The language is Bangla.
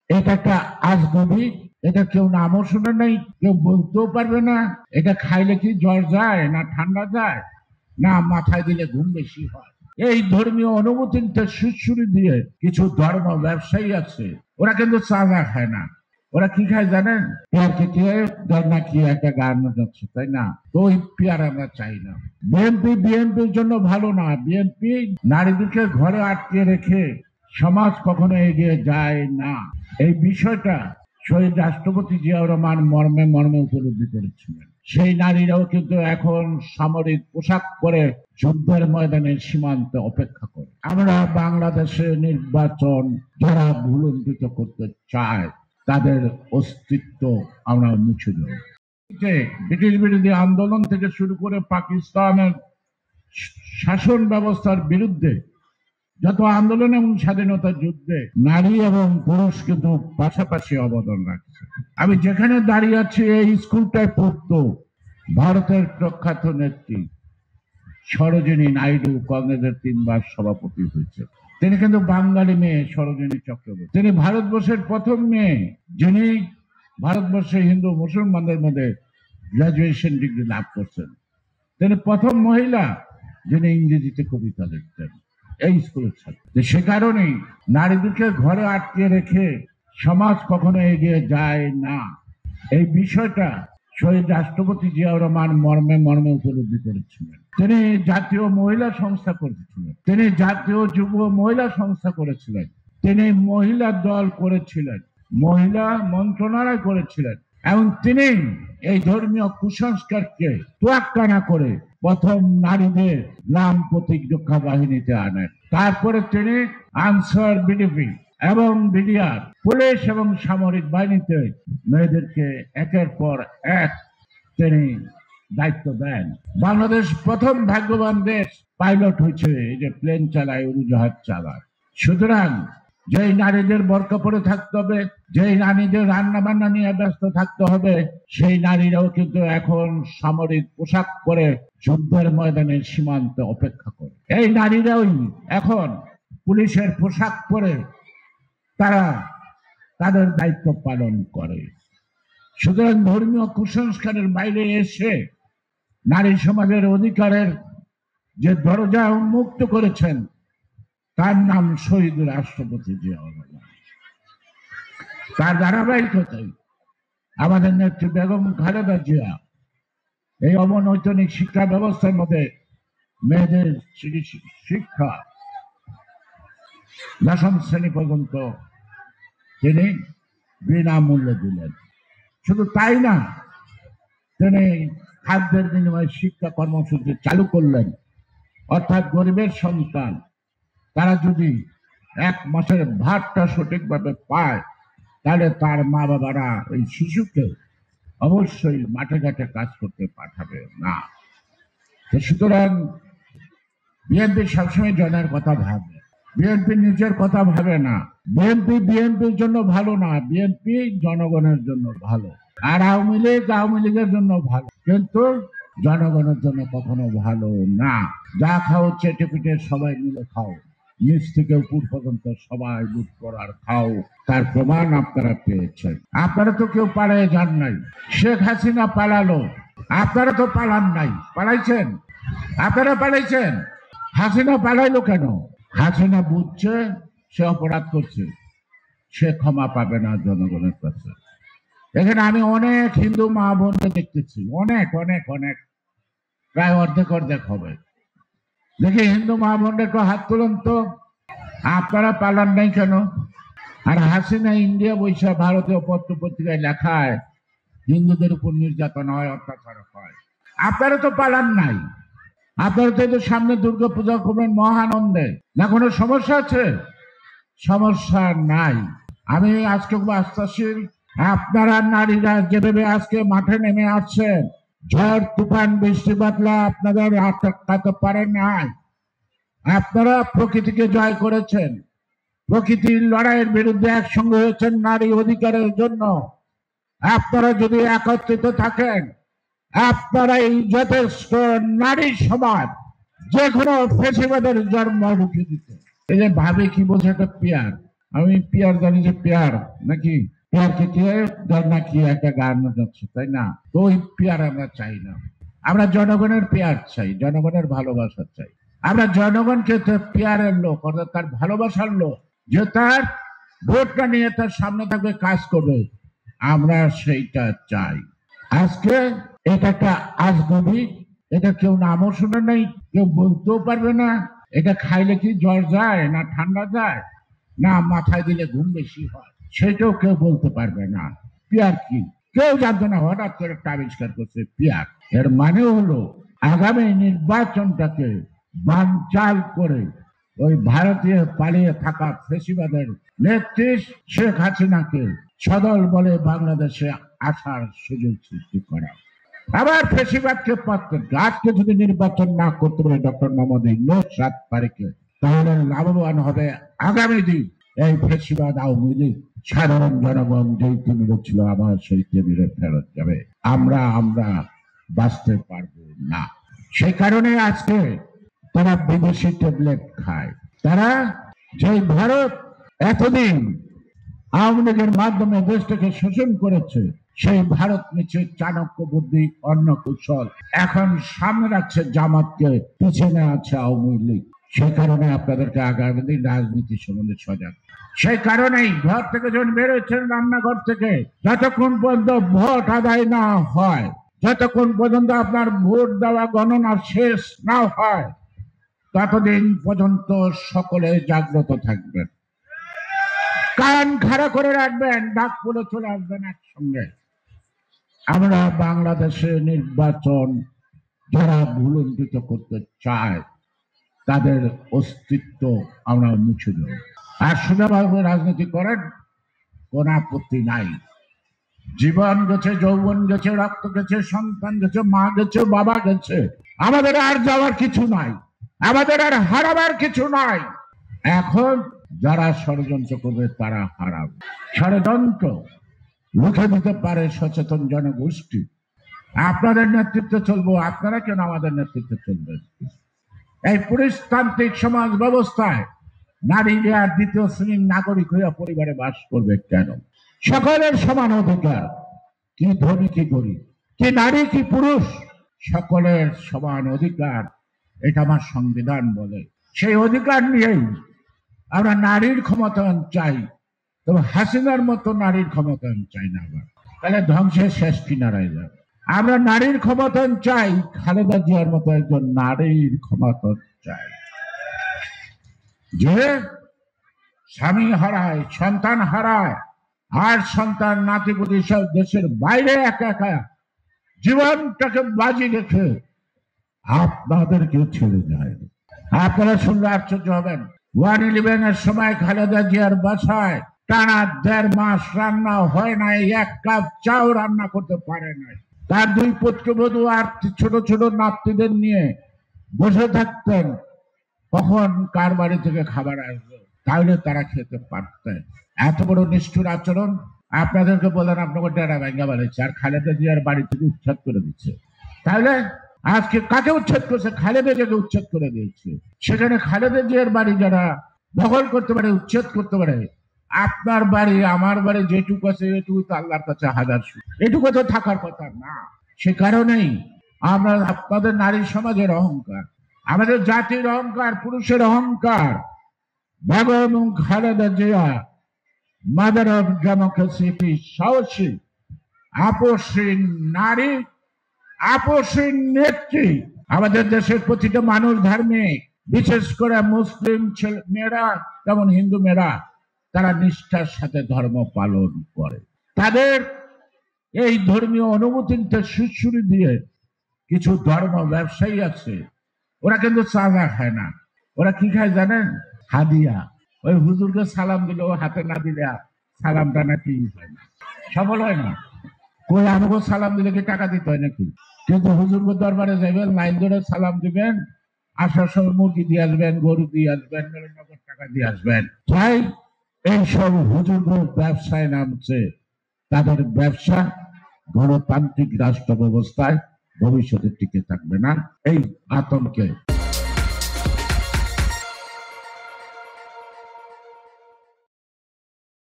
এটা একটা আজগুবি, এটা কেউ নামও শুনে নাই, কেউ বলতেও পারবে না। এটা খাইলে কি জ্বর যায়, না ঠান্ডা যায়, না মাথায় দিলে ঘুম বেশি হয়। এই ধর্মীয় অনুভূতিতে সুরসুরি দিয়ে কিছু ধর্ম ব্যবসায়ী আছে, ওরা কিন্তু চাঁদা খায় না। ওরা কি খায় জানেন? পেয়ার কেটে না কি একটা গান যাচ্ছে, তাই না? তো ওই পেয়ার আমরা চাই না। বিএনপির জন্য ভালো না। বিএনপি নারীদেরকে ঘরে আটকে রেখে সমাজ কখনো এগিয়ে যায় না। এই বিষয়টা শহীদ রাষ্ট্রপতি জিয়াউর রহমান মর্মে মর্মে উপলব্ধি করেছিলেন। সেই নারীরাও কিন্তু এখন সামরিক পোশাক পরে যুদ্ধের ময়দানে সীমান্তে অপেক্ষা করে। আমরা বাংলাদেশে নির্বাচন যারা ভুলুণ্ঠিত করতে চায় তাদের অস্তিত্ব আমরা মুছে দেব। ব্রিটিশ বিরোধী আন্দোলন থেকে শুরু করে পাকিস্তানের শাসন ব্যবস্থার বিরুদ্ধে যত আন্দোলন এবং স্বাধীনতা যুদ্ধে নারী এবং পুরুষ কিন্তু পাশাপাশি অবদান রাখছে। আমি যেখানে দাঁড়িয়ে আছি এই স্কুলটায় পড়তো ভারতের প্রখ্যাত নেত্রী সরোজিনী নাইডু, কংগ্রেসের 3বার সভাপতি হয়েছে। তিনি কিন্তু বাঙালি মেয়ে সরোজিনী চক্রবর্তী। তিনি ভারতবর্ষের প্রথম মেয়ে যিনি ভারতবর্ষে হিন্দু মুসলমানদের মধ্যে গ্রাজুয়েশন ডিগ্রি লাভ করছেন। তিনি প্রথম মহিলা যিনি ইংরেজিতে কবিতা লিখতেন এই স্কুলের ছাত্র। সে কারণেই নারীদেরকে ঘরে আটকে রেখে সমাজ কখনো এগিয়ে যায় না। এই বিষয়টা শহীদ রাষ্ট্রপতি জিয়াউর রহমান মর্মে মর্মে উপলব্ধি করেছিলেন। তিনি জাতীয় মহিলা সংস্থা করেছিলেন, তিনি জাতীয় যুব মহিলা সংস্থা করেছিলেন, তিনি মহিলা দল করেছিলেন, মহিলা মন্ত্রণালয় করেছিলেন এবং তিনি এই ধর্মীয় কুসংস্কারকে তোয়াক্কা না করে প্রথম নারীদের গ্রাম প্রতিরক্ষা বাহিনীতে আনেন। তারপরে তিনি আনসার বিডিপি এবং বিডিআর পুলিশ এবং সামরিক বাহিনীতে মেয়েদেরকে একের পর এক তিনি দায়িত্ব দেন। বাংলাদেশ প্রথম ভাগ্যবান দেশ, পাইলট হয়েছে, এই যে প্লেন চালায়, উড়োজাহাজ চালায়। সুতরাং যেই নারীদের বোরকা পরে থাকতে হবে, যেই নারীদের রান্না বান্না নিয়ে ব্যস্ত থাকতে হবে, সেই নারীরাও কিন্তু এখন সামরিক পোশাক পরে যুদ্ধের ময়দানে সীমান্তে অপেক্ষা করে। এই নারীরাই এখন পুলিশের পোশাক পরে তারা তাদের দায়িত্ব পালন করে। সুতরাং ধর্মীয় কুসংস্কারের বাইরে এসে নারী সমাজের অধিকারের যে দরজা উন্মুক্ত করেছেন তার নাম শহীদ রাষ্ট্রপতি জিয়াউর রহমান। তার ধারাবাহিকতায় আমাদের নেত্রী বেগম খালেদা জিয়া এই অবনৈতনিক শিক্ষা ব্যবস্থার মধ্যে মেয়েদের শিক্ষা দশম শ্রেণী পর্যন্ত তিনি বিনামূল্যে দিলেন। শুধু তাই না, তিনি খাদ্যের বিনিময়ে শিক্ষা কর্মসূচি চালু করলেন। অর্থাৎ গরিবের সন্তান তারা যদি 1 মাসের ভাতটা সঠিকভাবে পায় তাহলে তার মা বাবারা ওই শিশুকে অবশ্যই মাঠে ঘাটে কাজ করতে পাঠাবে না। সুতরাং বিএনপি সবসময় জনের কথা ভাবে, বিএনপি নিজের কথা ভাবে না। বিএনপির জন্য ভালো না, বিএনপি জনগণের জন্য ভালো। আর আওয়ামী লীগের জন্য ভালো, কিন্তু জনগণের জন্য কখনো ভালো না। যা খাও চেটে পিটে সবাই মিলে খাও, নিচ থেকে উপর পর্যন্ত সবাই লুট করার খাও, তার প্রমাণ আপনারা পেয়েছেন। আপনারা তো কেউ পালায়ে যান নাই। শেখ হাসিনা পালালো, আপনারা তো পালান নাই। পালাইছেন? আপনারা পালাইছেন? হাসিনা পালাইলো কেন? হাসিনা বুঝছে সে অপরাধ করছে, সে ক্ষমা পাবে না জনগণের কাছে। এখানে আমি অনেক হিন্দু মা বোনকে দেখতেছি, অনেক অনেক অনেক, প্রায় অর্ধেক হবে। দেখি হিন্দু মা বোনদের হাত তুলুন তো, আপনারা পালান নাই কেন? আর হাসিনা ইন্ডিয়া বৈশা ভারতীয় পত্র পত্রিকায় লেখায় হিন্দুদের উপর নির্যাতন হয়, অত্যাচার হয়। আপনারা তো পালান নাই। আপনারা তো সামনে দুর্গা পূজা করবেন মহানন্দে, না কোনো সমস্যা আছে? সমস্যা নাই। আমি আজকে খুব আস্থাশীল, আপনারা নারীরা যেভাবে আজকে মাঠে নেমে আসছেন, ঝড় তুফান বৃষ্টি বাদলা আপনাদের আটকাতে পারে নাই। আপনারা প্রকৃতিকে জয় করেছেন, প্রকৃতির লড়াইয়ের বিরুদ্ধে একসঙ্গে হয়েছেন নারী অধিকারের জন্য। আপনারা যদি একত্রিত থাকেন, আপনারা এই যথেষ্ট নারী সমাজ যে কোনো ফেসিবাদের জন্ম রুখে দিতে। এই যে ভাবে কি বোঝে একটা পেয়ার, আমি পিয়ার জানি যে পেয়ার নাকি পেয়ারকে কে নাকি একটা গান যাচ্ছে তাই না, তো ওই পেয়ার আমরা চাই না। আমরা জনগণের পেয়ার চাই, জনগণের ভালোবাসা চাই। আমরা জনগণকে পেয়ারের লোক অর্থাৎ তার ভালোবাসার লোক, যে তার ভোটটা নিয়ে তার সামনে থাকবে, কাজ করবে, আমরা সেইটা চাই। আজকে এটা একটা আজগুবি, এটা কেউ নামও শুনে নাই, কেউ বলতেও পারবে না এটা খাইলে কি জ্বর যায় না ঠান্ডা যায় না মাথায় দিলে ঘুম বেশি হয়, সেটাও কেউ বলতে পারবে না। পিয়ার কি কেউ জানতো না, হঠাৎ করে একটা আবিষ্কার করছে পিয়ার। এর মানে হলো আগামী নির্বাচনটাকে বানচাল করে ওই ভারতীয় পালিয়ে থাকা ফেসিবাদের নেত্রী শেখ হাসিনাকে সদল বলে বাংলাদেশে আসার সুযোগ সৃষ্টি করা। আবার ফেসিবাদকে পাচ্ছে। আজকে যদি নির্বাচন না করতে পারে ডক্টর মোহাম্মদ ইউনূস ৭ তারিখে, তাহলে লাভবান হবে আগামী দিন এই ফেসিবাদ আওয়ামী লীগ। সাধারণ জনগণ যেই টেবিলে ছিল আবার সেই টেবিলে ফেরত যাবে। আমরা বাঁচতে পারবো না। সেই কারণে আজকে তারা বিদেশি ট্যাবলেট খায়। তারা যে ভারত এতদিন আওয়ামী লীগের মাধ্যমে দেশটাকে শোষণ করেছে, সেই ভারত নিচ্ছে চাণক্য বুদ্ধি, অন্য কৌশল, এখন সামনে রাখছে জামাতকে, পিছনে আছে আওয়ামী লীগ। সেই কারণে আপনাদেরকে আগামী দিন রাজনীতি সম্বন্ধে সজাগ। সেই কারণেই ঘর থেকে যখন বেরোচ্ছেন, রান্নাঘর থেকে, যতক্ষণ পর্যন্ত ভোট আদায় না হয়, যতক্ষণ পর্যন্ত আপনার ভোট দেওয়া গণনা শেষ না হয়, ততদিন পর্যন্ত সকলে জাগ্রত থাকবেন, কান খাড়া করে রাখবেন, ডাক পড়ে চলে আসবেন একসঙ্গে। আমরা বাংলাদেশে নির্বাচন যারা ভুলুণ্ঠিত করতে চায় তাদের অস্তিত্ব আমরা মুছে দেব। আর সোজাভাবে রাজনীতি করেন, কোন আপত্তি নাই। জীবন গেছে, যৌবন গেছে, রক্ত গেছে, সন্তান গেছে, মা গেছে, বাবা গেছে, আমাদের আর যাওয়ার কিছু নাই, আমাদের আর হারাবার কিছু নাই। এখন যারা ষড়যন্ত্র করবে তারা হারাবে। ষড়যন্ত্র রুখে দিতে পারে সচেতন জনগোষ্ঠী। আপনাদের নেতৃত্বে চলবো, আপনারা কেন আমাদের নেতৃত্বে চলবেন? এই পুরুষতান্ত্রিক সমাজ ব্যবস্থায় নারীরা দ্বিতীয় শ্রেণীর নাগরিক হইয়া পরিবারে বাস করবে কেন? সকলের সমান অধিকার, কি ধনী কি গরিব, কি নারী কি পুরুষ, সকলের সমান অধিকার, এটা আমার সংবিধান বলে। সেই অধিকার নিয়েই আমরা নারীর ক্ষমতায়ন চাই, তবে হাসিনার মতো নারীর ক্ষমতায়ন চাই না। আবার তাহলে ধ্বংসের শেষ কিনারায় যাবে। আমরা নারীর ক্ষমতায়ন চাই, খালেদা জিয়ার মতো একজন নারীর ক্ষমতায়ন চাই, যে স্বামী হারায়, সন্তান হারায়, আর সন্তান নাতিপুতি সব দেশের বাইরে একা একা জীবনটাকে বাজি রেখে আপনাদেরকে ছেড়ে যায়। আপনারা শুনলে আশ্চর্য হবেন, 1/11 সময় খালেদা জিয়ার বাসায় টানা 1.5 মাস রান্না হয় নাই, 1 কাপ চাও রান্না করতে পারে নাই। তার 2 পুত্রবধূ আর ছোট ছোট নাতিদের নিয়ে বসে থাকতেন, কখন কার বাড়ি থেকে খাবার আসবে, তাহলে তারা খেতে পারতেন। এত বড় নিষ্ঠুর আচরণ। আপনাদেরকে বলেন আপনাকে ডেরা ভাঙ্গা বাড়িছে, আর খালেদা জিয়ার বাড়ি থেকে উচ্ছেদ করে দিচ্ছে। তাহলে আজকে কাকে উচ্ছেদ করছে? খালেদা জিয়াকে উচ্ছেদ করে দিয়েছে। সেখানে খালেদা জিয়ার বাড়ি যারা দখল করতে পারে, উচ্ছেদ করতে পারে, আপনার বাড়ি আমার বাড়ি যেটুকু আছে এটুকু তো আল্লাহর কাছে হাজার, এটুকু তো থাকার কথা না। সে কারণেই আমরা আপনাদের নারী সমাজের অহংকার, আমাদের জাতির অহংকার, পুরুষের অহংকার, Begum Khaleda Zia, mother of democracy, সাহসী আপসী নারী, আপসী নেত্রী। আমাদের দেশের প্রতিটা মানুষ ধার্মিক, বিশেষ করে মুসলিম মেয়েরা যেমন হিন্দু মেয়েরা, তারা নিষ্ঠার সাথে ধর্ম পালন করে। তাদের এই ধর্মীয় অনুভূতিতে সুশ্রী দিয়ে কিছু ধর্ম ব্যবসায়ী আছে, ওরা কিন্তু চাঁদা খায় না, ওরা কি খায় জানেন? হাদিয়া। ওই হুজুরকে সালাম দিলে হাতে না দিলে সালামটা নাকি হয় না, সফল হয় না। কই আমাকে সালাম দিলে কি টাকা দিতে হয় নাকি? কিন্তু হুজুরকে দরবারে যাবেন, লাইন ধরে সালাম দিবেন, আসার সময় মুরগি দিয়ে আসবেন, গরু দিয়ে আসবেন, নগদ টাকা দিয়ে আসবেন। তাই এইসব হুজুরগুলো ব্যবসায় নামছে, তাদের ব্যবসা গণতান্ত্রিক রাষ্ট্র ব্যবস্থায় ভবিষ্যতে টিকে থাকবে না। এই আতঙ্কে